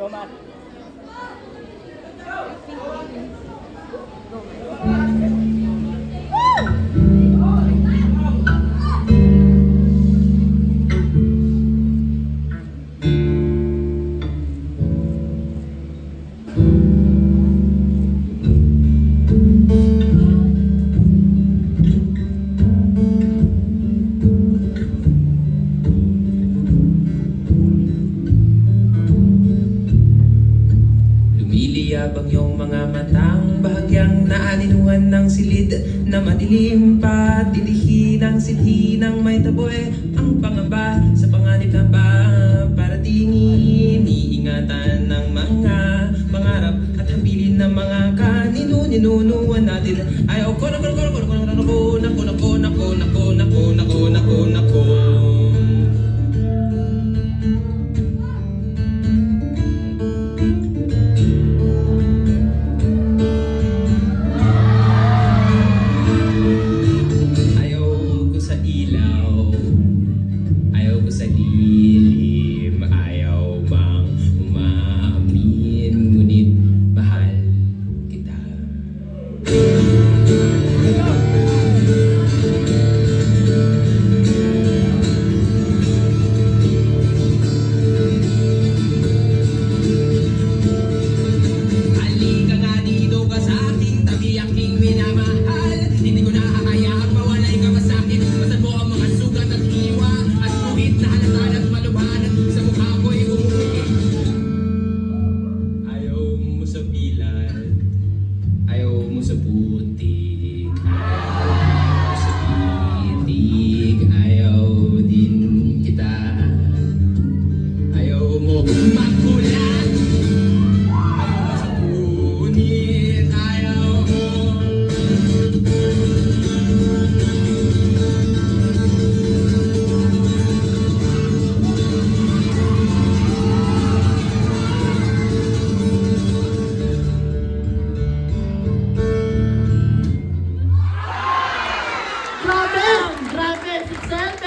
Go, Matt. Lumiliyabang yung mga matang bahagyang naaninuhan ng silid na madilim pa titihi ng silhi ng may taboy ang pangamba sa panganib na ba paratingin iingatan ng mga pangarap at habilin ng mga kaninu-ninunuan natin ay koro